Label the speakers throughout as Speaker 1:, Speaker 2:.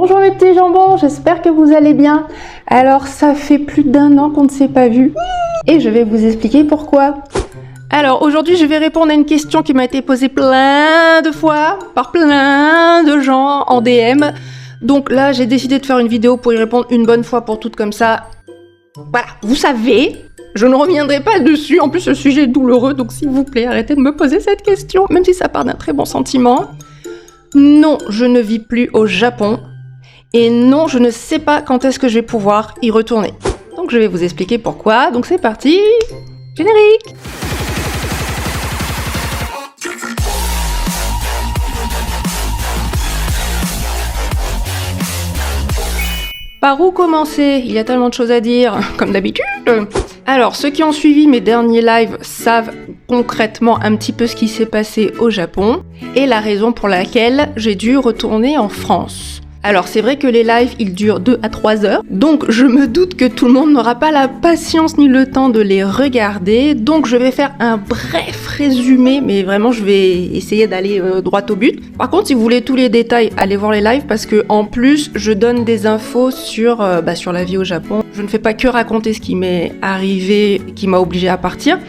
Speaker 1: Bonjour mes petits jambons, j'espère que vous allez bien. Alors ça fait plus d'1 an qu'on ne s'est pas vu et je vais vous expliquer pourquoi. Alors aujourd'hui je vais répondre à une question qui m'a été posée plein de fois par plein de gens en DM. Donc là j'ai décidé de faire une vidéo pour y répondre une bonne fois pour toutes comme ça. Voilà, vous savez, je ne reviendrai pas dessus. En plus le sujet est douloureux, donc s'il vous plaît arrêtez de me poser cette question, même si ça part d'un très bon sentiment. Non, je ne vis plus au Japon. Et non, je ne sais pas quand est-ce que je vais pouvoir y retourner. Donc je vais vous expliquer pourquoi. Donc c'est parti, générique. Par où commencer? Il y a tellement de choses à dire, comme d'habitude. Alors, ceux qui ont suivi mes derniers lives savent concrètement un petit peu ce qui s'est passé au Japon et la raison pour laquelle j'ai dû retourner en France. Alors c'est vrai que les lives ils durent 2 à 3 heures, donc je me doute que tout le monde n'aura pas la patience ni le temps de les regarder, donc je vais faire un bref résumé, mais vraiment je vais essayer d'aller droit au but. Par contre si vous voulez tous les détails, allez voir les lives parce que en plus je donne des infos sur la vie au Japon. Je ne fais pas que raconter ce qui m'est arrivé, qui m'a obligé à partir,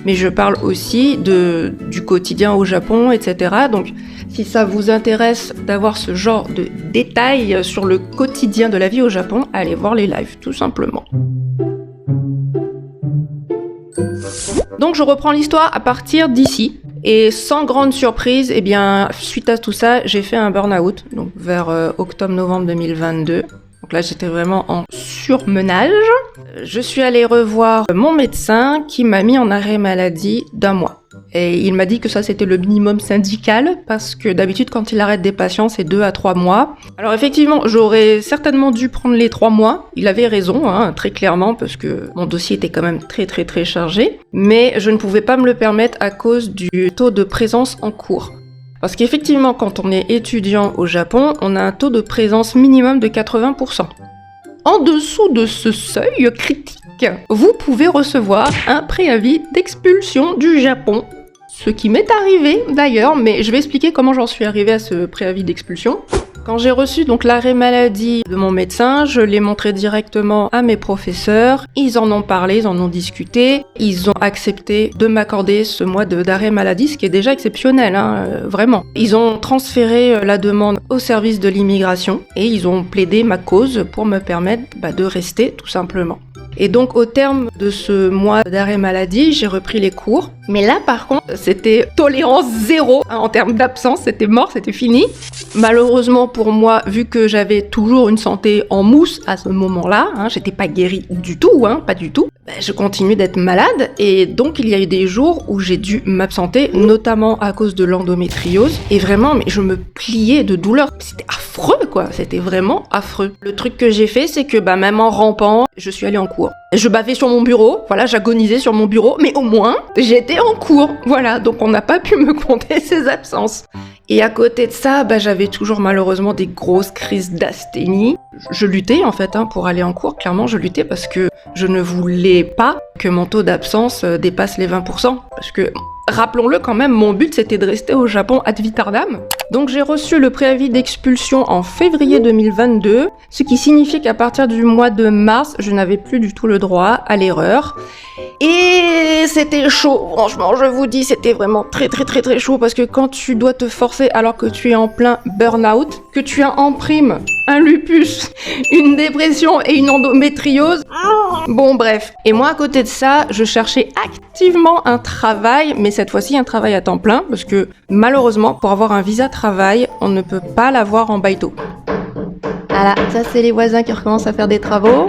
Speaker 1: mais je parle aussi du quotidien au Japon, etc. Donc si ça vous intéresse d'avoir ce genre de détails sur le quotidien de la vie au Japon, allez voir les lives, tout simplement. Donc je reprends l'histoire à partir d'ici. Et sans grande surprise, eh bien, suite à tout ça, j'ai fait un burn-out, donc vers octobre-novembre 2022. Donc là, j'étais vraiment en surmenage. Je suis allée revoir mon médecin qui m'a mis en arrêt maladie d'1 mois. Et il m'a dit que ça, c'était le minimum syndical parce que d'habitude, quand il arrête des patients, c'est 2 à 3 mois. Alors effectivement, j'aurais certainement dû prendre les 3 mois. Il avait raison, très clairement, parce que mon dossier était quand même très chargé. Mais je ne pouvais pas me le permettre à cause du taux de présence en cours. Parce qu'effectivement, quand on est étudiant au Japon, on a un taux de présence minimum de 80%. En dessous de ce seuil critique, vous pouvez recevoir un préavis d'expulsion du Japon. Ce qui m'est arrivé d'ailleurs, mais je vais expliquer comment j'en suis arrivée à ce préavis d'expulsion. Quand j'ai reçu donc l'arrêt maladie de mon médecin, je l'ai montré directement à mes professeurs. Ils en ont parlé, ils en ont discuté. Ils ont accepté de m'accorder ce mois d'arrêt maladie, ce qui est déjà exceptionnel, vraiment. Ils ont transféré la demande au service de l'immigration et ils ont plaidé ma cause pour me permettre de rester tout simplement. Et donc au terme de ce mois d'arrêt maladie, j'ai repris les cours. Mais là par contre, c'était tolérance zéro en termes d'absence, c'était mort, c'était fini. Malheureusement pour moi, vu que j'avais toujours une santé en mousse à ce moment-là, j'étais pas guérie du tout, pas du tout, je continue d'être malade et donc il y a eu des jours où j'ai dû m'absenter, notamment à cause de l'endométriose. Et vraiment, mais je me pliais de douleur, c'était affreux quoi, c'était vraiment affreux. Le truc que j'ai fait, c'est que même en rampant, je suis allée en cours. Je bavais sur mon bureau, voilà, j'agonisais sur mon bureau, mais au moins, j'étais en cours, voilà, donc on n'a pas pu me compter ces absences. Et à côté de ça, j'avais toujours malheureusement des grosses crises d'asthénie. Je luttais en fait pour aller en cours, clairement je luttais parce que je ne voulais pas que mon taux d'absence dépasse les 20%. Parce que, rappelons-le quand même, mon but c'était de rester au Japon ad vitam. Donc j'ai reçu le préavis d'expulsion en février 2022, ce qui signifie qu'à partir du mois de mars, je n'avais plus du tout le droit à l'erreur. Et c'était chaud, franchement, je vous dis, c'était vraiment très chaud parce que quand tu dois te forcer alors que tu es en plein burn-out, que tu as en prime un lupus, une dépression et une endométriose, bon bref. Et moi à côté de ça, je cherchais activement un travail, mais cette fois-ci un travail à temps plein parce que malheureusement, pour avoir un visa travail, on ne peut pas l'avoir en baito. Voilà, ça c'est les voisins qui recommencent à faire des travaux.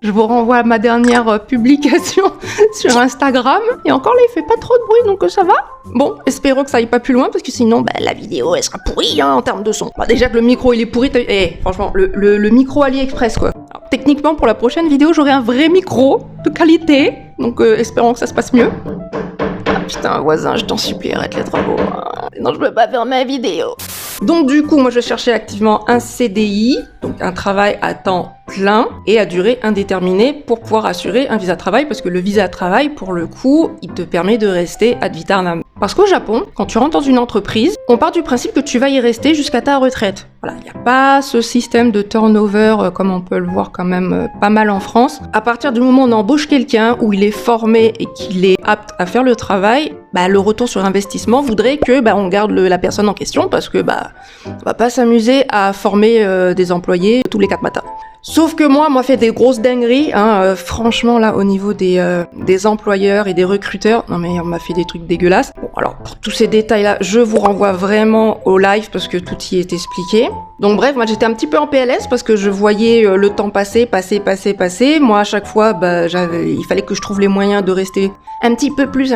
Speaker 1: Je vous renvoie à ma dernière publication sur Instagram. Et encore là, il fait pas trop de bruit, donc ça va. Bon, espérons que ça aille pas plus loin, parce que sinon, la vidéo, elle sera pourrie en termes de son. Déjà que le micro, il est pourri. Franchement, le micro AliExpress, quoi. Alors, techniquement, pour la prochaine vidéo, j'aurai un vrai micro de qualité. Donc, espérons que ça se passe mieux. Ah putain, voisin, je t'en supplie, arrête les travaux. Sinon, je peux pas faire ma vidéo. Donc du coup, moi je cherchais activement un CDI, donc un travail à temps plein et à durée indéterminée pour pouvoir assurer un visa travail, parce que le visa travail, pour le coup, il te permet de rester ad vitam. Parce qu'au Japon, quand tu rentres dans une entreprise, on part du principe que tu vas y rester jusqu'à ta retraite. Voilà, il n'y a pas ce système de turnover comme on peut le voir quand même pas mal en France. À partir du moment où on embauche quelqu'un, où il est formé et qu'il est apte à faire le travail, le retour sur investissement voudrait que on garde la personne en question parce que on va pas s'amuser à former des employés tous les 4 matins. Sauf que moi fait des grosses dingueries, franchement là au niveau des employeurs et des recruteurs, non mais on m'a fait des trucs dégueulasses. Bon alors pour tous ces détails là, je vous renvoie vraiment au live parce que tout y est expliqué. Donc bref, moi j'étais un petit peu en PLS parce que je voyais le temps passer. Moi à chaque fois, il fallait que je trouve les moyens de rester un petit peu plus,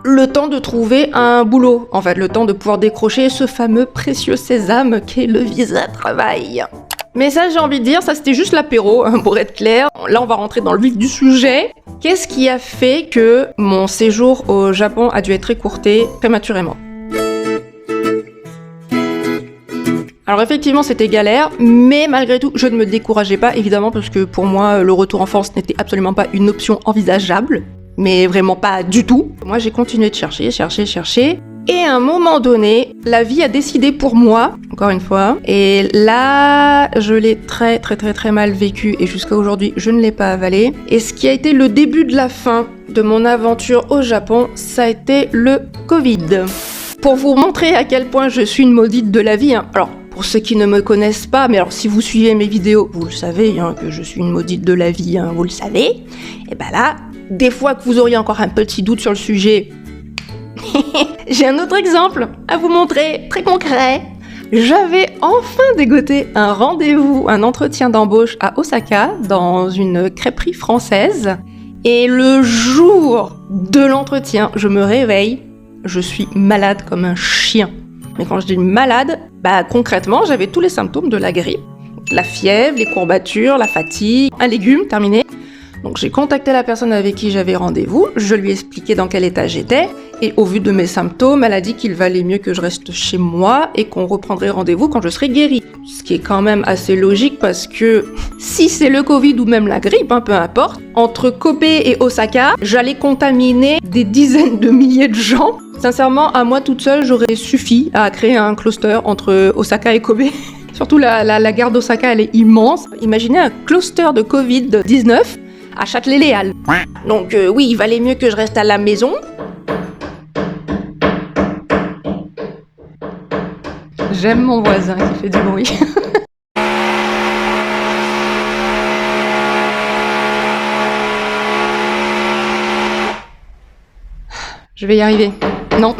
Speaker 1: le temps de trouver un boulot. En fait, le temps de pouvoir décrocher ce fameux précieux sésame qu'est le visa travail. Mais ça, j'ai envie de dire, ça c'était juste l'apéro, pour être clair. Là, on va rentrer dans le vif du sujet. Qu'est-ce qui a fait que mon séjour au Japon a dû être écourté prématurément ? Alors effectivement, c'était galère, mais malgré tout, je ne me décourageais pas, évidemment, parce que pour moi, le retour en France n'était absolument pas une option envisageable, mais vraiment pas du tout. Moi, j'ai continué de chercher, et à un moment donné, la vie a décidé pour moi, encore une fois, et là, je l'ai très mal vécu, et jusqu'à aujourd'hui, je ne l'ai pas avalé. Et ce qui a été le début de la fin de mon aventure au Japon, ça a été le Covid. Pour vous montrer à quel point je suis une maudite de la vie, alors, pour ceux qui ne me connaissent pas, mais alors si vous suivez mes vidéos, vous le savez que je suis une maudite de la vie, vous le savez. Et là, des fois que vous auriez encore un petit doute sur le sujet, j'ai un autre exemple à vous montrer, très concret. J'avais enfin dégoté un rendez-vous, un entretien d'embauche à Osaka, dans une crêperie française. Et le jour de l'entretien, je me réveille, je suis malade comme un chien. Mais quand je dis malade, concrètement, j'avais tous les symptômes de la grippe. La fièvre, les courbatures, la fatigue, un légume, terminé. Donc j'ai contacté la personne avec qui j'avais rendez-vous, je lui ai expliqué dans quel état j'étais, et au vu de mes symptômes, elle a dit qu'il valait mieux que je reste chez moi et qu'on reprendrait rendez-vous quand je serai guérie. Ce qui est quand même assez logique parce que si c'est le Covid ou même la grippe, peu importe, entre Kobe et Osaka, j'allais contaminer des dizaines de milliers de gens. Sincèrement, à moi toute seule, j'aurais suffi à créer un cluster entre Osaka et Kobe. Surtout la gare d'Osaka, elle est immense. Imaginez un cluster de Covid-19 à Châtelet-Léal. Donc oui, il valait mieux que je reste à la maison. J'aime mon voisin qui fait du bruit. Je vais y arriver. Non.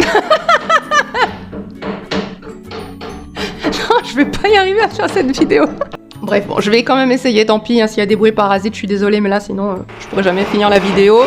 Speaker 1: Non, je vais pas y arriver à faire cette vidéo. Bref, je vais quand même essayer, tant pis, s'il y a des bruits parasites, je suis désolée, mais là, sinon, je pourrais jamais finir la vidéo.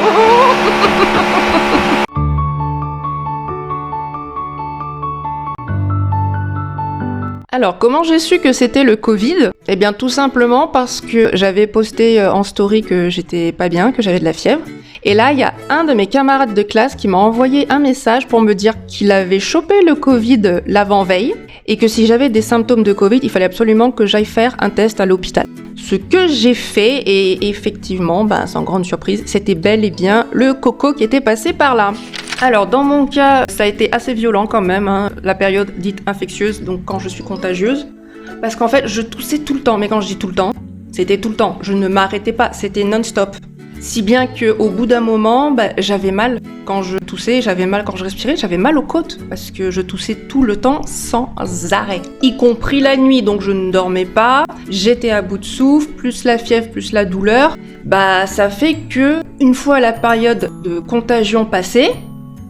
Speaker 1: Alors, comment j'ai su que c'était le Covid ? Eh bien, tout simplement parce que j'avais posté en story que j'étais pas bien, que j'avais de la fièvre. Et là, il y a un de mes camarades de classe qui m'a envoyé un message pour me dire qu'il avait chopé le Covid l'avant-veille et que si j'avais des symptômes de Covid, il fallait absolument que j'aille faire un test à l'hôpital. Ce que j'ai fait, et effectivement, sans grande surprise, c'était bel et bien le coco qui était passé par là. Alors, dans mon cas, ça a été assez violent quand même, la période dite infectieuse, donc quand je suis contagieuse. Parce qu'en fait, je toussais tout le temps, mais quand je dis tout le temps, c'était tout le temps. Je ne m'arrêtais pas, c'était non-stop. Si bien qu'au bout d'un moment, j'avais mal quand je toussais, j'avais mal quand je respirais, j'avais mal aux côtes parce que je toussais tout le temps sans arrêt. Y compris la nuit, donc je ne dormais pas, j'étais à bout de souffle, plus la fièvre, plus la douleur. Ça fait que, une fois la période de contagion passée,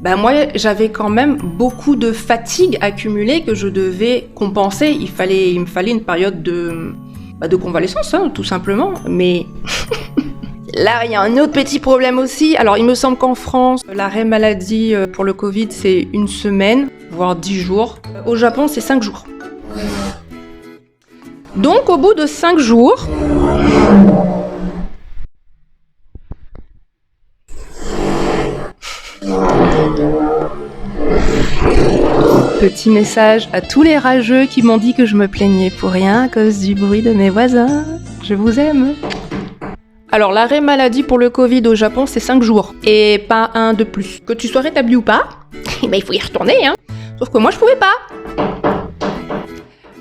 Speaker 1: moi j'avais quand même beaucoup de fatigue accumulée que je devais compenser. Il me fallait une période de convalescence, tout simplement. Mais là, il y a un autre petit problème aussi. Alors, il me semble qu'en France, l'arrêt maladie pour le Covid, c'est 1 semaine, voire 10 jours. Au Japon, c'est 5 jours. Donc, au bout de 5 jours... Petit message à tous les rageux qui m'ont dit que je me plaignais pour rien à cause du bruit de mes voisins. Je vous aime. Alors, l'arrêt maladie pour le Covid au Japon, c'est 5 jours. Et pas un de plus. Que tu sois rétabli ou pas, il faut y retourner, hein. Sauf que moi, je pouvais pas.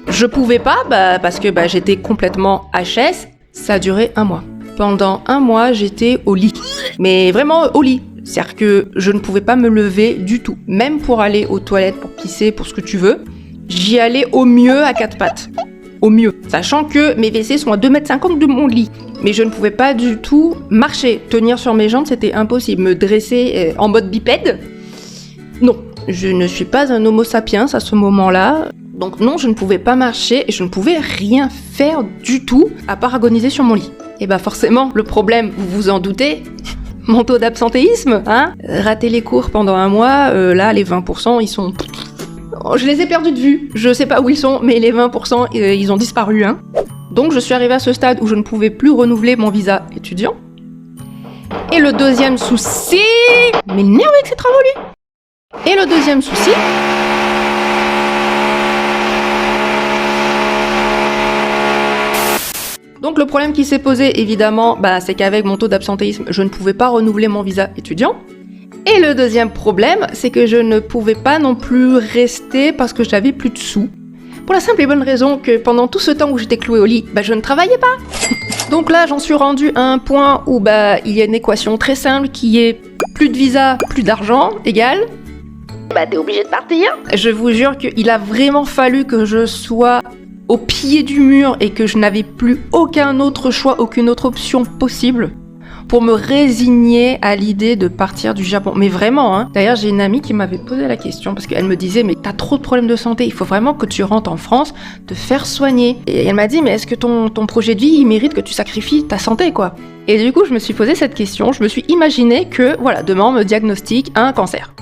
Speaker 1: Je pouvais pas, parce que j'étais complètement HS. Ça a duré 1 mois. Pendant 1 mois, j'étais au lit. Mais vraiment au lit. C'est-à-dire que je ne pouvais pas me lever du tout. Même pour aller aux toilettes, pour pisser, pour ce que tu veux. J'y allais au mieux à 4 pattes. Au mieux. Sachant que mes WC sont à 2,50 m de mon lit. Mais je ne pouvais pas du tout marcher. Tenir sur mes jambes, c'était impossible. Me dresser en mode bipède, non. Je ne suis pas un homo sapiens à ce moment-là. Donc non, je ne pouvais pas marcher et je ne pouvais rien faire du tout à part agoniser sur mon lit. Et forcément, le problème, vous vous en doutez, mon taux d'absentéisme, hein. Rater les cours pendant 1 mois, là, les 20%, ils sont... Je les ai perdus de vue. Je sais pas où ils sont, mais les 20%, ils ont disparu, hein. Donc je suis arrivée à ce stade où je ne pouvais plus renouveler mon visa étudiant. Et le deuxième souci... Mais merde avec ces travaux, lui. Et le deuxième souci... Donc le problème qui s'est posé, évidemment, c'est qu'avec mon taux d'absentéisme, je ne pouvais pas renouveler mon visa étudiant. Et le deuxième problème, c'est que je ne pouvais pas non plus rester parce que j'avais plus de sous. Pour la simple et bonne raison que pendant tout ce temps où j'étais clouée au lit, je ne travaillais pas. Donc là, j'en suis rendue à un point où il y a une équation très simple qui est plus de visa, plus d'argent, égale... t'es obligé de partir. Je vous jure qu'il a vraiment fallu que je sois au pied du mur et que je n'avais plus aucun autre choix, aucune autre option possible pour me résigner à l'idée de partir du Japon. Mais vraiment, hein. D'ailleurs, j'ai une amie qui m'avait posé la question parce qu'elle me disait « Mais t'as trop de problèmes de santé, il faut vraiment que tu rentres en France, te faire soigner. » Et elle m'a dit « Mais est-ce que ton projet de vie, il mérite que tu sacrifies ta santé, quoi ?» Et du coup, je me suis posé cette question, je me suis imaginé que, voilà, demain, on me diagnostique un cancer.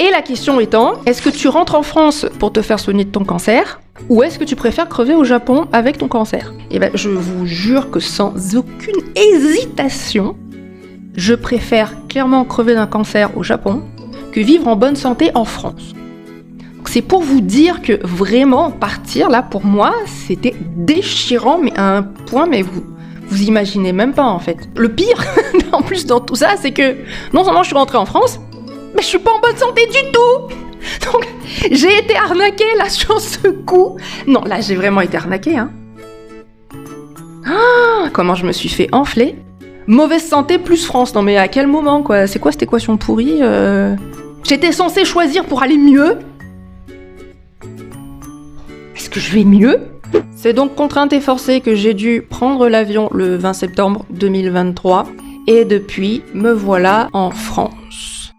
Speaker 1: Et la question étant, est-ce que tu rentres en France pour te faire soigner de ton cancer ou est-ce que tu préfères crever au Japon avec ton cancer ? Et je vous jure que sans aucune hésitation, je préfère clairement crever d'un cancer au Japon que vivre en bonne santé en France. Donc c'est pour vous dire que vraiment partir là pour moi, c'était déchirant mais à un point mais vous imaginez même pas en fait. Le pire en plus dans tout ça, c'est que non seulement je suis rentrée en France, mais je suis pas en bonne santé du tout. Donc, j'ai été arnaquée là sur ce coup. Non, là, j'ai vraiment été arnaquée, hein. Ah, comment je me suis fait enfler. Mauvaise santé plus France. Non mais à quel moment, quoi? C'est quoi cette équation pourrie? J'étais censée choisir pour aller mieux. Est-ce que je vais mieux? C'est donc contrainte et forcée que j'ai dû prendre l'avion le 20 septembre 2023. Et depuis, me voilà en France.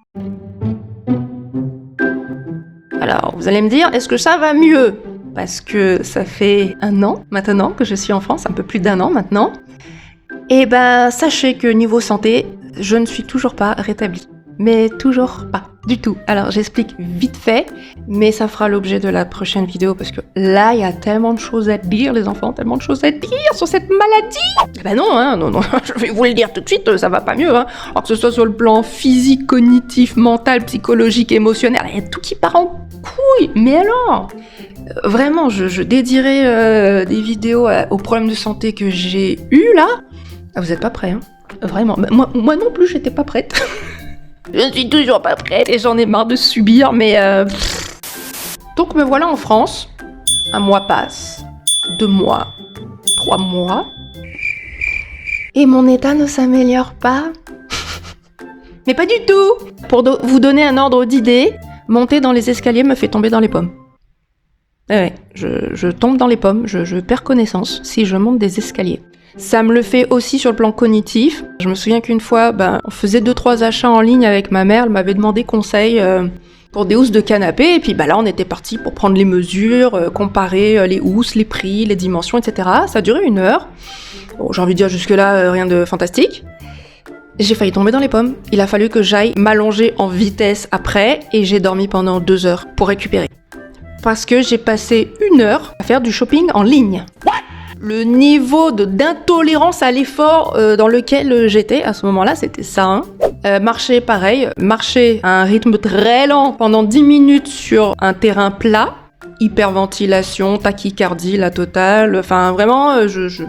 Speaker 1: Alors, vous allez me dire, est-ce que ça va mieux? Parce que ça fait 1 an maintenant que je suis en France, un peu plus d'1 an maintenant. Et sachez que niveau santé, je ne suis toujours pas rétablie. Mais toujours pas, du tout. Alors, j'explique vite fait, mais ça fera l'objet de la prochaine vidéo parce que là, il y a tellement de choses à dire, les enfants, tellement de choses à dire sur cette maladie. Non, je vais vous le dire tout de suite, ça va pas mieux, hein. Alors que ce soit sur le plan physique, cognitif, mental, psychologique, émotionnel, il y a tout qui part en couille. Mais alors, vraiment, je dédierai des vidéos aux problèmes de santé que j'ai eu là. Vous êtes pas prêts, hein. Vraiment. Moi non plus, j'étais pas prête. Je ne suis toujours pas prête et j'en ai marre de subir, mais Donc me voilà en France. 1 mois passe, 2 mois, 3 mois. Et mon état ne s'améliore pas. Mais pas du tout. Pour vous donner un ordre d'idée, monter dans les escaliers me fait tomber dans les pommes. Ouais, je tombe dans les pommes, je perds connaissance si je monte des escaliers. Ça me le fait aussi sur le plan cognitif. Je me souviens qu'une fois, on faisait 2-3 achats en ligne avec ma mère. Elle m'avait demandé conseil pour des housses de canapé. Et puis là, on était parti pour prendre les mesures, comparer les housses, les prix, les dimensions, etc. Ça a duré 1 heure. Bon, j'ai envie de dire jusque-là, rien de fantastique. J'ai failli tomber dans les pommes. Il a fallu que j'aille m'allonger en vitesse après. Et j'ai dormi pendant 2 heures pour récupérer. Parce que j'ai passé 1 heure à faire du shopping en ligne. Le niveau d'intolérance à l'effort dans lequel j'étais à ce moment-là, c'était ça. Hein. Marcher, pareil. Marcher à un rythme très lent pendant 10 minutes sur un terrain plat. hyperventilation, tachycardie, la totale. Enfin, vraiment, je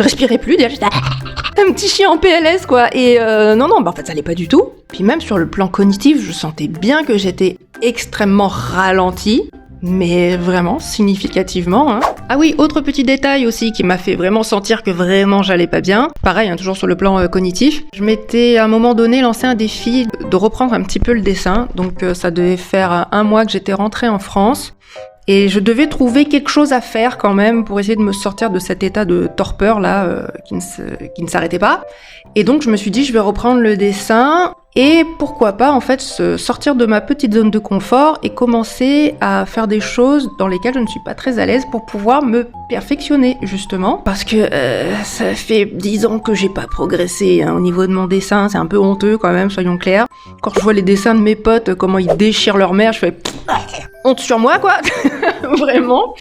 Speaker 1: respirais plus. Déjà, j'étais un petit chien en PLS, quoi. Et non, en fait, ça allait pas du tout. Puis même sur le plan cognitif, je sentais bien que j'étais extrêmement ralentie. Mais vraiment, significativement. Hein. Ah oui, autre petit détail aussi qui m'a fait vraiment sentir que vraiment j'allais pas bien. Pareil, hein, toujours sur le plan cognitif. Je m'étais à un moment donné lancé un défi de reprendre un petit peu le dessin. Donc ça devait faire 1 mois que j'étais rentrée en France. Et je devais trouver quelque chose à faire quand même pour essayer de me sortir de cet état de torpeur là qui ne s'arrêtait pas. Et donc je me suis dit je vais reprendre le dessin et pourquoi pas en fait sortir de ma petite zone de confort et commencer à faire des choses dans lesquelles je ne suis pas très à l'aise pour pouvoir me perfectionner justement. Parce que ça fait 10 ans que j'ai pas progressé hein, au niveau de mon dessin, c'est un peu honteux quand même, soyons clairs. Quand je vois les dessins de mes potes, comment ils déchirent leur mère, je fais honte sur moi quoi, vraiment.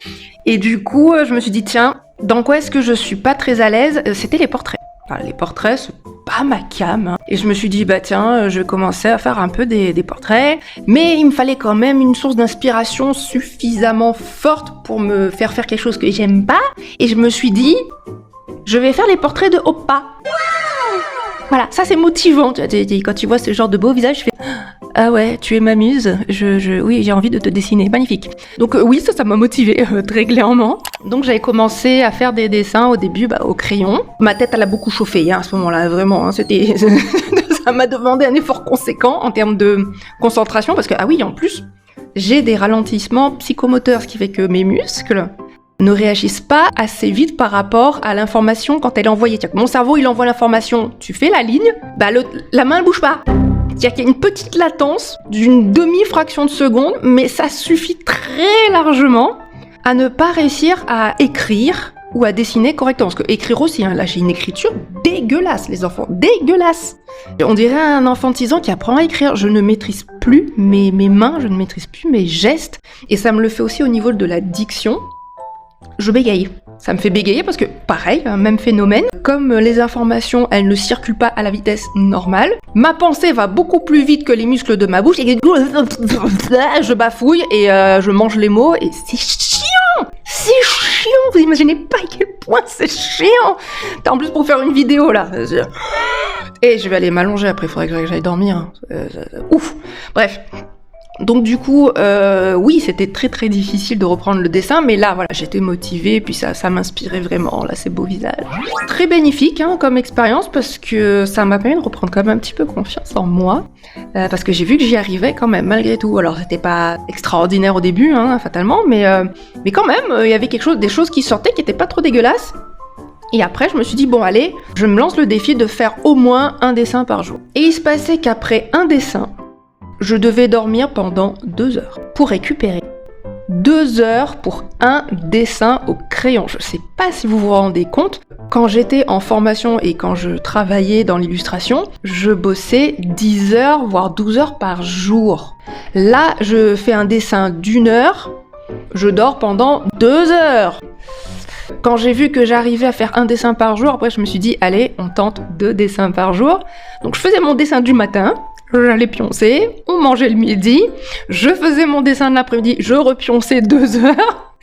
Speaker 1: Et du coup je me suis dit tiens, dans quoi est-ce que je suis pas très à l'aise? C'était les portraits. Enfin, les portraits, c'est pas ma came. Hein. Et je me suis dit, bah tiens, je commençais à faire un peu des portraits. Mais il me fallait quand même une source d'inspiration suffisamment forte pour me faire quelque chose que j'aime pas. Et je me suis dit, je vais faire les portraits de Oppa. Voilà, ça c'est motivant. Quand tu vois ce genre de beau visage, je fais ah ouais, tu es ma muse. Oui, j'ai envie de te dessiner. Magnifique. Donc oui, ça m'a motivée très clairement. Donc j'avais commencé à faire des dessins au début au crayon. Ma tête elle a beaucoup chauffé hein, à ce moment-là, vraiment. Hein, c'était ça m'a demandé un effort conséquent en termes de concentration parce que ah oui, en plus j'ai des ralentissements psychomoteurs, ce qui fait que mes muscles ne réagissent pas assez vite par rapport à l'information quand elle est envoyée. C'est-à-dire que mon cerveau, il envoie l'information, tu fais la ligne, la main ne bouge pas. C'est-à-dire qu'il y a une petite latence d'une demi-fraction de seconde, mais ça suffit très largement à ne pas réussir à écrire ou à dessiner correctement. Parce que écrire aussi, hein, là j'ai une écriture dégueulasse, les enfants, dégueulasse. On dirait un enfant de 6 ans qui apprend à écrire. Je ne maîtrise plus mes mains, je ne maîtrise plus mes gestes. Et ça me le fait aussi au niveau de la diction. Je bégaye. Ça me fait bégayer parce que, pareil, même phénomène. Comme les informations, elles ne circulent pas à la vitesse normale, ma pensée va beaucoup plus vite que les muscles de ma bouche et je bafouille et je mange les mots et c'est chiant. C'est chiant, vous imaginez pas à quel point c'est chiant. En plus pour faire une vidéo là. Et je vais aller m'allonger après, il faudrait que j'aille dormir. Ouf. Bref. Donc du coup, oui, c'était très très difficile de reprendre le dessin, mais là, voilà, j'étais motivée, puis ça m'inspirait vraiment, là, ces beaux visages. Très bénéfique hein, comme expérience, parce que ça m'a permis de reprendre quand même un petit peu confiance en moi, parce que j'ai vu que j'y arrivais quand même, malgré tout. Alors, c'était pas extraordinaire au début, hein, fatalement, mais quand même, il y avait des choses qui sortaient qui étaient pas trop dégueulasses. Et après, je me suis dit, bon allez, je me lance le défi de faire au moins un dessin par jour. Et il se passait qu'après un dessin, je devais dormir pendant 2 heures pour récupérer. 2 heures pour un dessin au crayon. Je sais pas si vous vous rendez compte, quand j'étais en formation et quand je travaillais dans l'illustration, je bossais 10 heures, voire 12 heures par jour. Là, je fais un dessin d'1 heure, je dors pendant 2 heures. Quand j'ai vu que j'arrivais à faire un dessin par jour, après je me suis dit, allez, on tente 2 dessins par jour. Donc je faisais mon dessin du matin, j'allais pioncer, on mangeait le midi, je faisais mon dessin de l'après-midi, je repionçais 2 heures,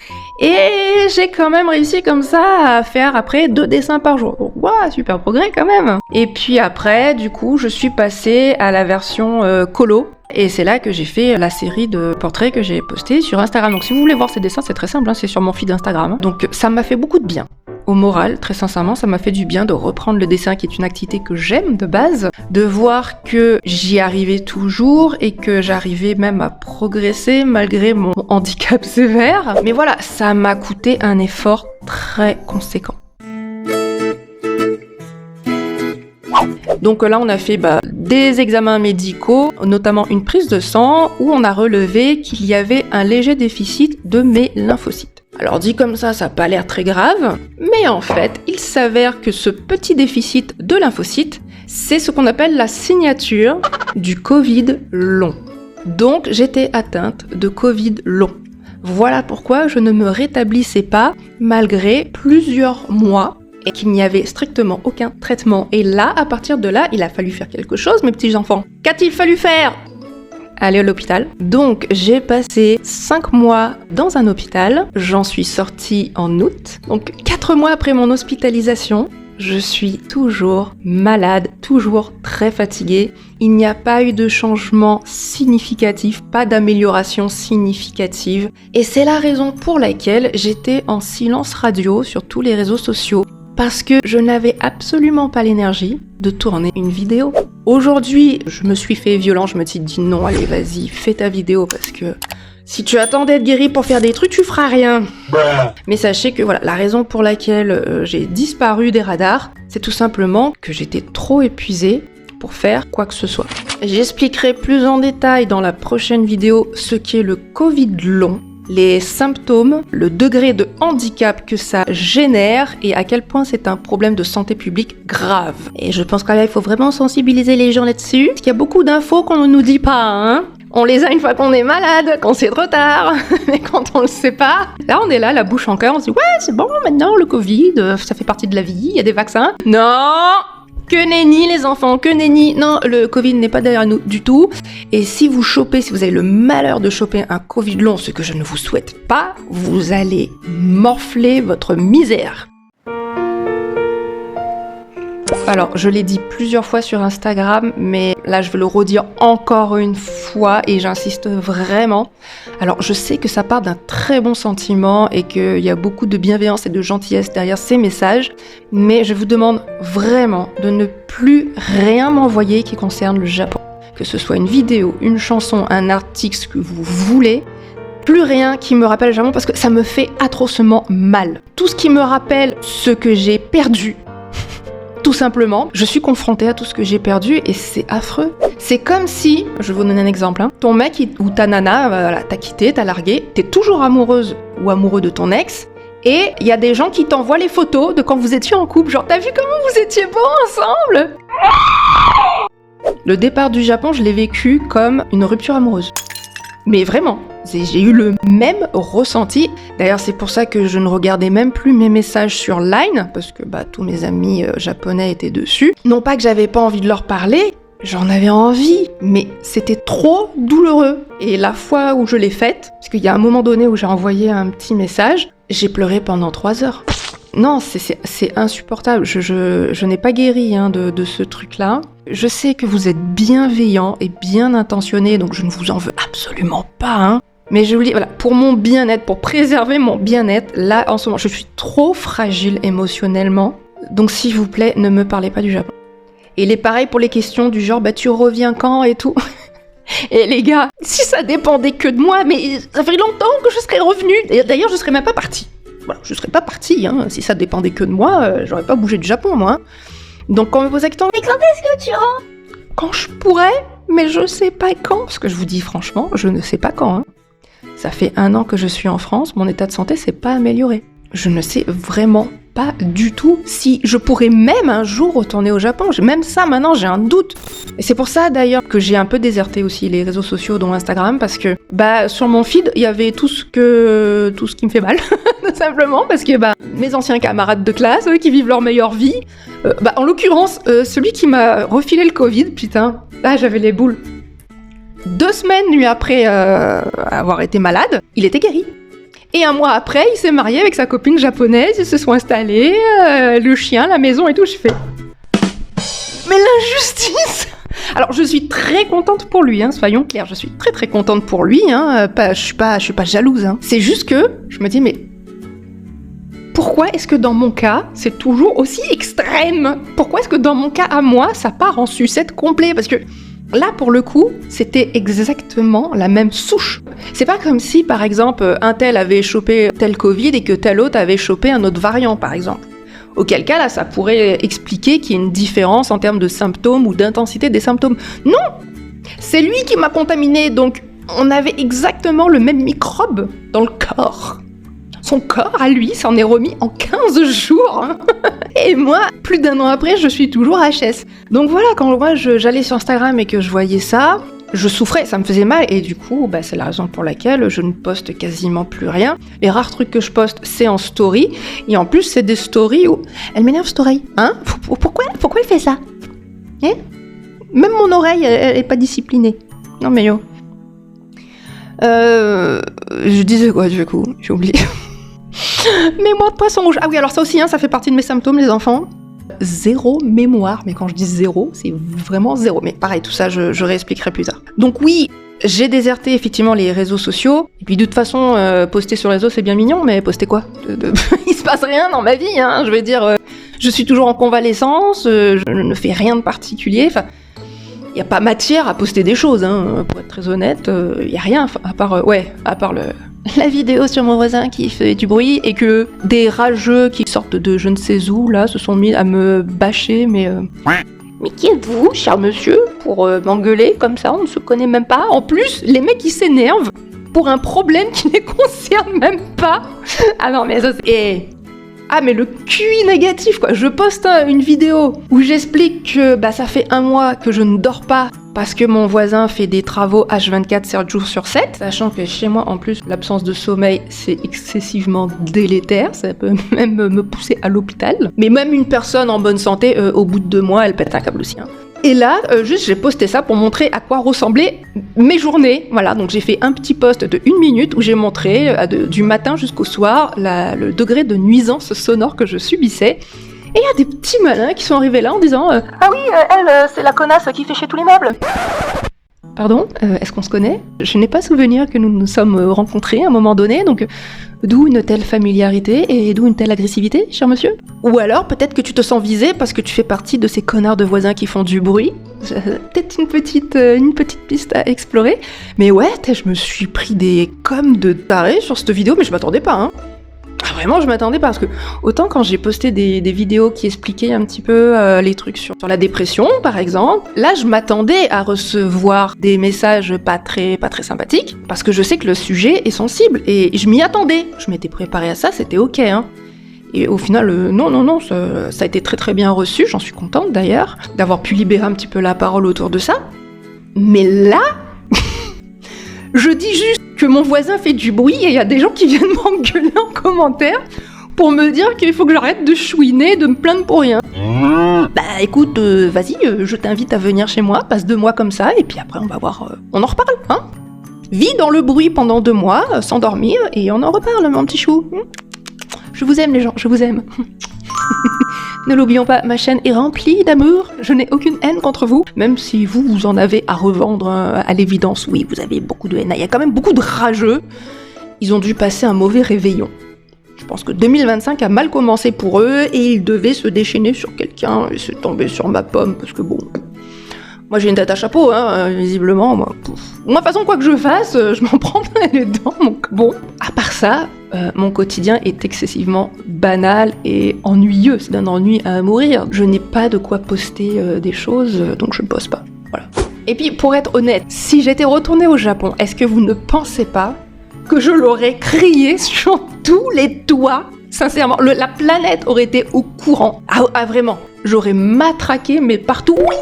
Speaker 1: et j'ai quand même réussi comme ça à faire après 2 dessins par jour. Donc wow, super progrès quand même. Et puis après, du coup, je suis passée à la version colo, et c'est là que j'ai fait la série de portraits que j'ai postés sur Instagram. Donc si vous voulez voir ces dessins, c'est très simple, hein, c'est sur mon feed Instagram. Donc ça m'a fait beaucoup de bien. Au moral, très sincèrement, ça m'a fait du bien de reprendre le dessin qui est une activité que j'aime de base, de voir que j'y arrivais toujours et que j'arrivais même à progresser malgré mon handicap sévère. Mais voilà, ça m'a coûté un effort très conséquent. Donc là, on a fait des examens médicaux, notamment une prise de sang, où on a relevé qu'il y avait un léger déficit de mes lymphocytes. Alors dit comme ça n'a pas l'air très grave, mais en fait, il s'avère que ce petit déficit de lymphocytes, c'est ce qu'on appelle la signature du Covid long. Donc j'étais atteinte de Covid long. Voilà pourquoi je ne me rétablissais pas malgré plusieurs mois et qu'il n'y avait strictement aucun traitement. Et là, à partir de là, il a fallu faire quelque chose, mes petits enfants. Qu'a-t-il fallu faire ? aller à l'hôpital. Donc j'ai passé 5 mois dans un hôpital, j'en suis sortie en août. Donc 4 mois après mon hospitalisation, je suis toujours malade, toujours très fatiguée. Il n'y a pas eu de changement significatif, pas d'amélioration significative. Et c'est la raison pour laquelle j'étais en silence radio sur tous les réseaux sociaux. Parce que je n'avais absolument pas l'énergie de tourner une vidéo. Aujourd'hui, je me suis fait violent, je me suis dit non, allez vas-y, fais ta vidéo parce que si tu attends d'être guéri pour faire des trucs, tu feras rien. Mais sachez que voilà, la raison pour laquelle j'ai disparu des radars, c'est tout simplement que j'étais trop épuisée pour faire quoi que ce soit. J'expliquerai plus en détail dans la prochaine vidéo ce qu'est le Covid long, les symptômes, le degré de handicap que ça génère et à quel point c'est un problème de santé publique grave. Et je pense qu'il faut vraiment sensibiliser les gens là-dessus, parce qu'il y a beaucoup d'infos qu'on ne nous dit pas, hein. On les a une fois qu'on est malade, quand c'est trop tard, mais quand on le sait pas, là on est là, la bouche en cœur, on se dit ouais c'est bon maintenant le Covid, ça fait partie de la vie, il y a des vaccins. Non! Que nenni les enfants, que nenni. Non, le Covid n'est pas derrière nous du tout. Et si vous avez le malheur de choper un Covid long, ce que je ne vous souhaite pas, vous allez morfler votre misère. Alors, je l'ai dit plusieurs fois sur Instagram, mais là, je vais le redire encore une fois et j'insiste vraiment. Alors, je sais que ça part d'un très bon sentiment et qu'il y a beaucoup de bienveillance et de gentillesse derrière ces messages, mais je vous demande vraiment de ne plus rien m'envoyer qui concerne le Japon. Que ce soit une vidéo, une chanson, un article, ce que vous voulez, plus rien qui me rappelle le Japon parce que ça me fait atrocement mal. Tout ce qui me rappelle ce que j'ai perdu, tout simplement, je suis confrontée à tout ce que j'ai perdu et c'est affreux. C'est comme si, je vais vous donner un exemple, ton mec ou ta nana, voilà, t'as quitté, t'as largué, t'es toujours amoureuse ou amoureux de ton ex et il y a des gens qui t'envoient les photos de quand vous étiez en couple, genre t'as vu comment vous étiez beaux ensemble? Le départ du Japon, je l'ai vécu comme une rupture amoureuse. Mais vraiment, j'ai eu le même ressenti. D'ailleurs, c'est pour ça que je ne regardais même plus mes messages sur Line, parce que tous mes amis japonais étaient dessus. Non pas que j'avais pas envie de leur parler, j'en avais envie, mais c'était trop douloureux. Et la fois où je l'ai faite, parce qu'il y a un moment donné où j'ai envoyé un petit message, j'ai pleuré pendant 3 heures. Non, c'est insupportable. Je n'ai pas guéri de ce truc-là. Je sais que vous êtes bienveillants et bien intentionnés, donc je ne vous en veux absolument pas, hein. Mais je vous dis, voilà, pour mon bien-être, pour préserver mon bien-être, là, en ce moment, je suis trop fragile émotionnellement. Donc, s'il vous plaît, ne me parlez pas du Japon. Et il est pareil pour les questions du genre, tu reviens quand et tout. Et les gars, si ça dépendait que de moi, mais ça fait longtemps que je serais revenue. Et d'ailleurs, je serais même pas partie. Voilà, je serais pas partie, hein. Si ça dépendait que de moi, j'aurais pas bougé du Japon, moi. Donc, quand on me pose la question, mais quand est-ce que tu rentres? Quand je pourrais, mais je sais pas quand. Parce que je vous dis franchement, je ne sais pas quand, hein. Ça fait 1 an que je suis en France, mon état de santé s'est pas amélioré. Je ne sais vraiment pas du tout si je pourrais même un jour retourner au Japon. Même ça, maintenant, j'ai un doute. Et c'est pour ça, d'ailleurs, que j'ai un peu déserté aussi les réseaux sociaux, dont Instagram, parce que, sur mon feed, il y avait tout ce qui me fait mal, tout simplement, parce que, mes anciens camarades de classe, eux, qui vivent leur meilleure vie, en l'occurrence, celui qui m'a refilé le Covid, putain, là, j'avais les boules. 2 semaines, lui, après avoir été malade, il était guéri. Et 1 mois après, il s'est marié avec sa copine japonaise, ils se sont installés, le chien, la maison et tout, je fais... Mais l'injustice! Alors, je suis très contente pour lui, hein, soyons clairs, je suis très très contente pour lui, hein, je suis pas jalouse, hein. C'est juste que, je me dis, mais... Pourquoi est-ce que dans mon cas, c'est toujours aussi extrême? Pourquoi est-ce que dans mon cas à moi, ça part en sucette complet? Parce que... Là, pour le coup, c'était exactement la même souche. C'est pas comme si, par exemple, un tel avait chopé tel Covid et que tel autre avait chopé un autre variant, par exemple. Auquel cas, là, ça pourrait expliquer qu'il y ait une différence en termes de symptômes ou d'intensité des symptômes. Non! C'est lui qui m'a contaminé, donc on avait exactement le même microbe dans le corps. Son corps, à lui, s'en est remis en 15 jours. Hein. Et moi, plus d'1 an après, je suis toujours HS. Donc voilà, quand moi j'allais sur Instagram et que je voyais ça, je souffrais, ça me faisait mal. Et du coup, c'est la raison pour laquelle je ne poste quasiment plus rien. Les rares trucs que je poste, c'est en story. Et en plus, c'est des stories où... Elle m'énerve, cette oreille. Hein? Pourquoi elle fait ça? Hein? Même mon oreille, elle est pas disciplinée. Non mais yo. Je disais quoi du coup? J'ai oublié. Mémoire de poisson rouge. Ah oui, alors ça aussi, hein, ça fait partie de mes symptômes, les enfants. Zéro mémoire, mais quand je dis zéro, c'est vraiment zéro. Mais pareil, tout ça, je réexpliquerai plus tard. Donc oui, j'ai déserté effectivement les réseaux sociaux. Et puis de toute façon, poster sur les réseaux, c'est bien mignon, mais poster quoi? Il se passe rien dans ma vie, hein. Je veux dire, je suis toujours en convalescence, je ne fais rien de particulier. Enfin, il n'y a pas matière à poster des choses, hein. Pour être très honnête, il n'y a rien, à part la vidéo sur mon voisin qui fait du bruit et que des rageux qui sortent de je ne sais où, là, se sont mis à me bâcher, mais qui êtes-vous, cher monsieur, pour m'engueuler comme ça? On ne se connaît même pas. En plus, les mecs, ils s'énervent pour un problème qui ne les concerne même pas. Ah non, mais ça, c'est... Ah, mais le QI négatif, quoi. Je poste une vidéo où j'explique que ça fait 1 mois que je ne dors pas parce que mon voisin fait des travaux H24 7 jours sur 7, sachant que chez moi, en plus, l'absence de sommeil, c'est excessivement délétère, ça peut même me pousser à l'hôpital. Mais même une personne en bonne santé, au bout de 2 mois, elle pète un câble aussi, hein. Et là, juste, j'ai posté ça pour montrer à quoi ressemblaient mes journées. Voilà, donc j'ai fait un petit post de 1 minute où j'ai montré, du matin jusqu'au soir, le degré de nuisance sonore que je subissais. Et il y a des petits malins qui sont arrivés là en disant ah oui, elle, c'est la connasse qui fait chier tous les meubles. Pardon, est-ce qu'on se connaît? Je n'ai pas souvenir que nous nous sommes rencontrés à un moment donné, donc d'où une telle familiarité et d'où une telle agressivité, cher monsieur? Ou alors peut-être que tu te sens visé parce que tu fais partie de ces connards de voisins qui font du bruit. Peut-être une petite piste à explorer. Mais ouais, je me suis pris des coms de tarés sur cette vidéo, mais je m'attendais pas, hein. Ah, vraiment, je m'attendais pas, parce que autant quand j'ai posté des vidéos qui expliquaient un petit peu les trucs sur la dépression, par exemple, là je m'attendais à recevoir des messages pas très sympathiques, parce que je sais que le sujet est sensible, et je m'y attendais. Je m'étais préparée à ça, c'était ok, hein. Et au final, non, ça a été très bien reçu, j'en suis contente d'ailleurs, d'avoir pu libérer un petit peu la parole autour de ça. Mais là, je dis juste que mon voisin fait du bruit et il y a des gens qui viennent m'engueuler en commentaire pour me dire qu'il faut que j'arrête de chouiner, de me plaindre pour rien. Bah écoute, vas-y, je t'invite à venir chez moi, passe 2 mois comme ça, et puis après on va voir, on en reparle, hein. Vis dans le bruit pendant 2 mois, sans dormir, et on en reparle, mon petit chou. Je vous aime les gens, je vous aime. Ne l'oublions pas, ma chaîne est remplie d'amour, je n'ai aucune haine contre vous, même si vous en avez à revendre à l'évidence. Oui, vous avez beaucoup de haine, il y a quand même beaucoup de rageux. Ils ont dû passer un mauvais réveillon. Je pense que 2025 a mal commencé pour eux et ils devaient se déchaîner sur quelqu'un et c'est tombé sur ma pomme parce que bon... Moi j'ai une tête à chapeau, hein, visiblement, moi. De toute façon, quoi que je fasse, je m'en prends plein les dents, donc bon. À part ça, mon quotidien est excessivement banal et ennuyeux, c'est d'un ennui à mourir. Je n'ai pas de quoi poster des choses, donc je ne poste pas, voilà. Et puis, pour être honnête, si j'étais retournée au Japon, est-ce que vous ne pensez pas que je l'aurais crié sur tous les toits? Sincèrement, la planète aurait été au courant. Ah vraiment, j'aurais matraqué, mais partout. Oui,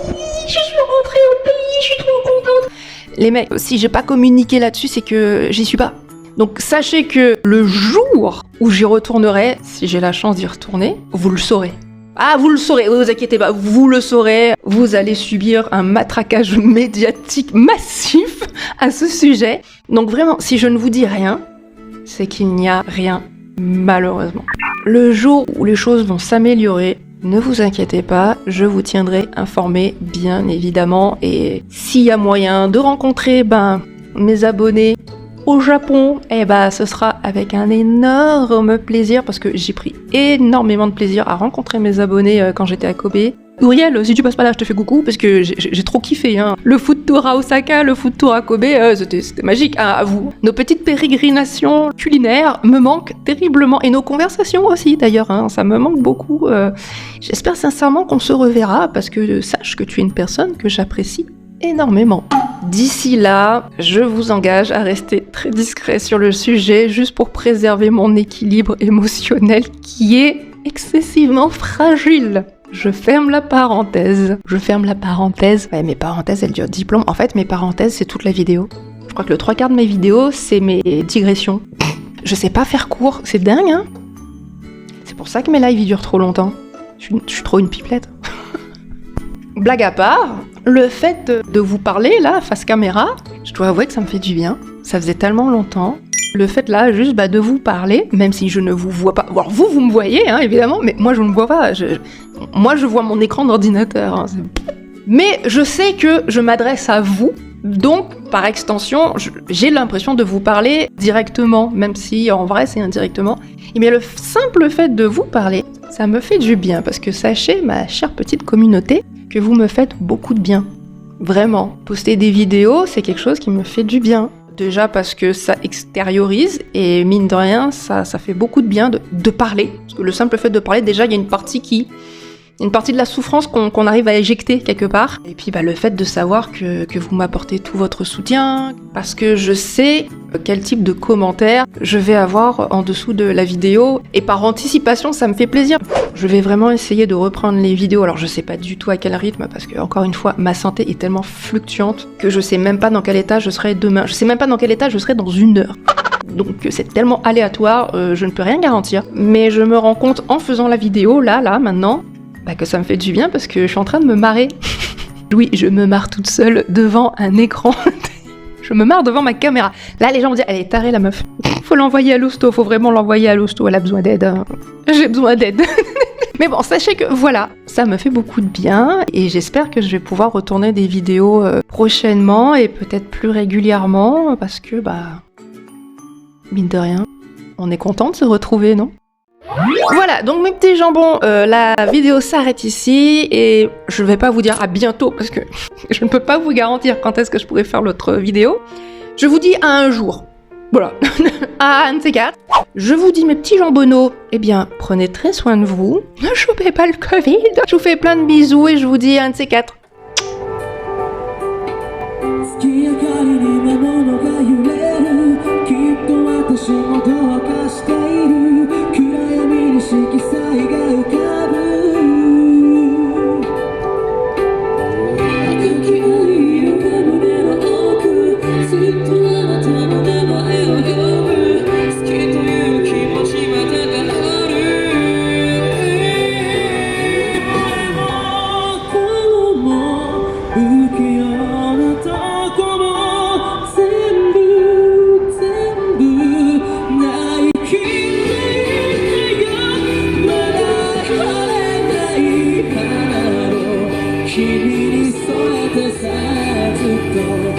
Speaker 1: je suis rentrée au pays, je suis trop contente. Les mecs, si j'ai pas communiqué là-dessus, c'est que j'y suis pas. Donc sachez que le jour où j'y retournerai, si j'ai la chance d'y retourner, vous le saurez. Ah, vous le saurez, ne vous inquiétez pas, vous le saurez. Vous allez subir un matraquage médiatique massif à ce sujet. Donc vraiment, si je ne vous dis rien, c'est qu'il n'y a rien. Malheureusement. Le jour où les choses vont s'améliorer, ne vous inquiétez pas, je vous tiendrai informé, bien évidemment. Et s'il y a moyen de rencontrer mes abonnés au Japon, ce sera avec un énorme plaisir parce que j'ai pris énormément de plaisir à rencontrer mes abonnés quand j'étais à Kobe. Uriel, si tu passes pas là, je te fais coucou parce que j'ai trop kiffé, hein. Le food tour à Osaka, le food tour à Kobe, c'était magique, hein, à vous. Nos petites pérégrinations culinaires me manquent terriblement et nos conversations aussi d'ailleurs, hein, ça me manque beaucoup. J'espère sincèrement qu'on se reverra parce que sache que tu es une personne que j'apprécie énormément. D'ici là, je vous engage à rester très discret sur le sujet juste pour préserver mon équilibre émotionnel qui est excessivement fragile. Je ferme la parenthèse. Ouais, mes parenthèses, elles durent diplôme. En fait, mes parenthèses, c'est toute la vidéo. Je crois que le 3/4 de mes vidéos, c'est mes digressions. Je sais pas faire court, c'est dingue, hein. C'est pour ça que mes lives, ils durent trop longtemps. Je suis trop une pipelette. Blague à part, le fait de vous parler là, face caméra, je dois avouer que ça me fait du bien. Ça faisait tellement longtemps. Le fait là, juste de vous parler, même si je ne vous vois pas. Alors vous me voyez, hein, évidemment, mais moi je ne me vois pas. Moi je vois mon écran d'ordinateur. Hein, mais je sais que je m'adresse à vous, donc par extension, j'ai l'impression de vous parler directement, même si en vrai c'est indirectement. Et bien le simple fait de vous parler, ça me fait du bien, parce que sachez, ma chère petite communauté, que vous me faites beaucoup de bien. Vraiment. Poster des vidéos, c'est quelque chose qui me fait du bien. Déjà parce que ça extériorise, et mine de rien, ça fait beaucoup de bien de parler. Parce que le simple fait de parler, déjà, il y a une partie de la souffrance qu'on arrive à éjecter quelque part. Et puis le fait de savoir que vous m'apportez tout votre soutien, parce que je sais quel type de commentaires je vais avoir en dessous de la vidéo. Et par anticipation, ça me fait plaisir. Je vais vraiment essayer de reprendre les vidéos. Alors je sais pas du tout à quel rythme, parce que encore une fois, ma santé est tellement fluctuante que je sais même pas dans quel état je serai demain. Je sais même pas dans quel état je serai dans 1 heure. Donc c'est tellement aléatoire, je ne peux rien garantir. Mais je me rends compte en faisant la vidéo, là, maintenant, que ça me fait du bien parce que je suis en train de me marrer. Oui, je me marre toute seule devant un écran. Je me marre devant ma caméra. Là, les gens vont dire, elle est tarée la meuf. Faut l'envoyer à l'hosto, faut vraiment l'envoyer à l'hosto, elle a besoin d'aide. Hein. J'ai besoin d'aide. Mais bon, sachez que voilà, ça me fait beaucoup de bien et j'espère que je vais pouvoir retourner des vidéos prochainement et peut-être plus régulièrement parce que, mine de rien, on est content de se retrouver, non ? Voilà, donc mes petits jambons, la vidéo s'arrête ici et je vais pas vous dire à bientôt parce que je ne peux pas vous garantir quand est-ce que je pourrai faire l'autre vidéo. Je vous dis à un jour. Voilà, à un de ces 4. Je vous dis mes petits jambonneaux, prenez très soin de vous. Ne chopez pas le Covid. Je vous fais plein de bisous et je vous dis à un de ces 4.君に添えてさずっと